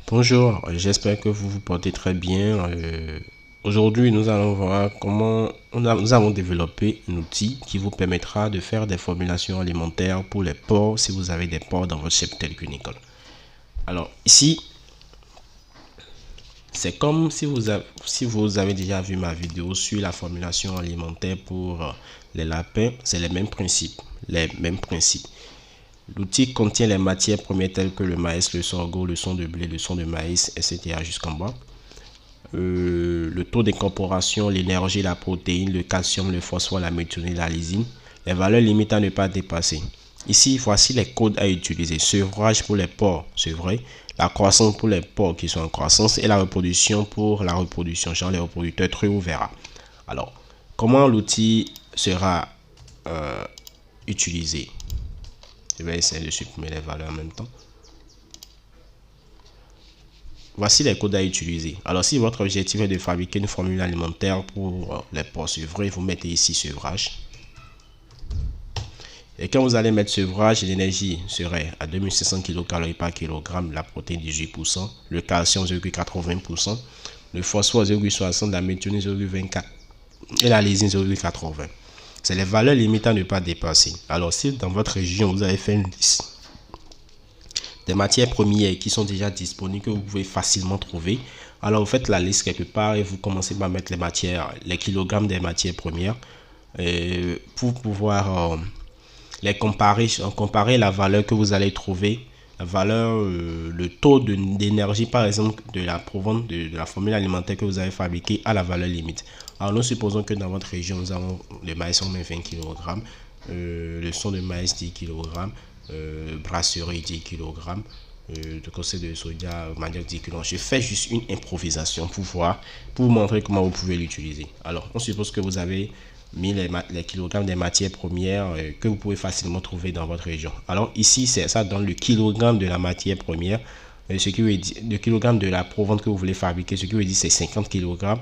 Bonjour, j'espère que vous vous portez très bien. Aujourd'hui, nous allons voir comment nous avons développé un outil qui vous permettra de faire des formulations alimentaires pour les porcs si vous avez des porcs dans votre cheptel cunicole. Alors ici, c'est comme si vous avez déjà vu ma vidéo sur la formulation alimentaire pour les lapins, c'est les mêmes principes. L'outil contient les matières premières telles que le maïs, le sorgho, le son de blé, le son de maïs, etc. jusqu'en bas. Le taux d'incorporation, l'énergie, la protéine, le calcium, le phosphore, la méthionine, la lysine, les valeurs limites à ne pas dépasser. Ici, voici les codes à utiliser. Sevrage pour les porcs, c'est vrai. La croissance pour les porcs qui sont en croissance et la reproduction pour la reproduction, genre les reproducteurs truies ou verras. Alors, comment l'outil sera utilisé? Je vais essayer de supprimer les valeurs en même temps. Voici les codes à utiliser. Alors, si votre objectif est de fabriquer une formule alimentaire pour les porcs sevrés, vous mettez ici sevrage. Et quand vous allez mettre sevrage, l'énergie serait à 2500 kcal par kilogramme, la protéine 18%, le calcium 0,80%, le phosphore 0,60%, la méthionine 0,24% et la lysine 0,80%. C'est les valeurs limites à ne pas dépasser. Alors, si dans votre région, vous avez fait une liste des matières premières qui sont déjà disponibles, que vous pouvez facilement trouver, alors vous faites la liste quelque part et vous commencez par mettre les kilogrammes des matières premières pour pouvoir les comparer la valeur que vous allez trouver, la valeur, le taux d'énergie par exemple de la provenance de la formule alimentaire que vous avez fabriquée à la valeur limite. Alors nous supposons que dans votre région nous avons le maïs en 20 kg, le son de maïs 10 kg, brasserie 10 kg, de conseil de soja manioc 10 kg. Je fais juste une improvisation pour vous montrer comment vous pouvez l'utiliser. Alors on suppose que vous avez mis les kilogrammes des matières premières que vous pouvez facilement trouver dans votre région. Alors ici, ça donne le kilogramme de la matière première, ce qui veut dire le kilogramme de la provente que vous voulez fabriquer, ce qui veut dire c'est 50 kg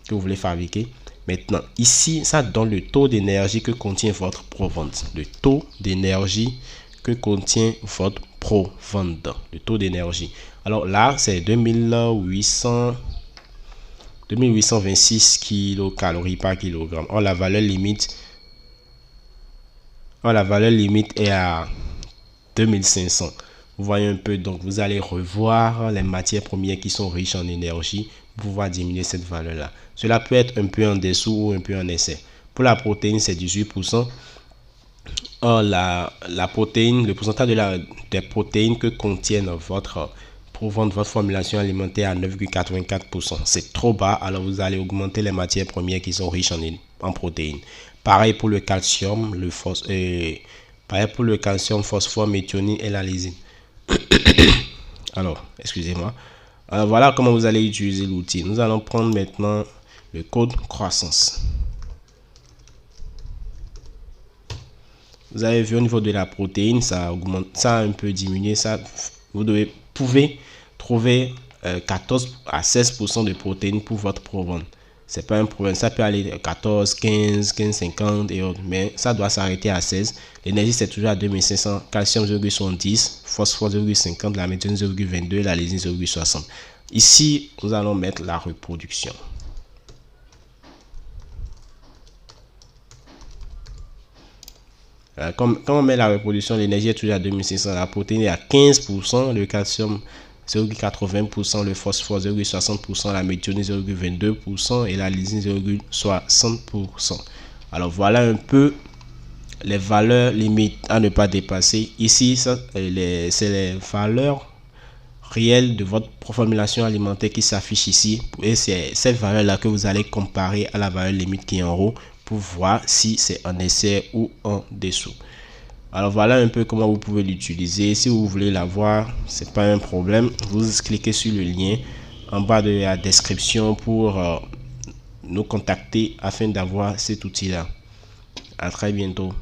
que vous voulez fabriquer. Maintenant, ici, ça donne le taux d'énergie que contient votre provente. Le taux d'énergie que contient votre provente. Le taux d'énergie. Alors là, c'est 2826 kcal par kilogramme. Or, la valeur limite est à 2500. Vous voyez un peu, donc vous allez revoir les matières premières qui sont riches en énergie pour pouvoir diminuer cette valeur-là. Cela peut être un peu en dessous ou un peu en excès. Pour la protéine, c'est 18%. Or, la protéine, le pourcentage des protéines que contiennent votre formulation alimentaire à 9,84%. C'est trop bas, alors vous allez augmenter les matières premières qui sont riches en protéines. Pareil pour le calcium, phosphore, méthionine et la lysine. Alors, excusez-moi. Alors, voilà comment vous allez utiliser l'outil. Nous allons prendre maintenant le code croissance. Vous avez vu au niveau de la protéine, ça augmente, ça a un peu diminué. Vous pouvez trouver 14 à 16% de protéines pour votre provente. C'est pas un problème, ça peut aller 14, 15, 50 et autres, mais ça doit s'arrêter à 16. L'énergie c'est toujours à 2500, calcium 0,70, phosphore 0,50, la méthionine 0,22, la lysine 0,60. Ici, nous allons mettre la reproduction. Quand on met la reproduction, l'énergie est toujours à 2600, la protéine est à 15%, le calcium 0,80%, le phosphore 0,60%, la méthionine 0,22% et la lysine 0,60%. Alors voilà un peu les valeurs limites à ne pas dépasser. Ici, c'est les valeurs réelles de votre formulation alimentaire qui s'affichent ici. Et c'est cette valeur-là que vous allez comparer à la valeur limite qui est en haut pour voir si c'est en excès ou en dessous. Alors voilà un peu comment vous pouvez l'utiliser. Si vous voulez l'avoir, c'est pas un problème. Vous cliquez sur le lien en bas de la description pour nous contacter afin d'avoir cet outil-là. À très bientôt.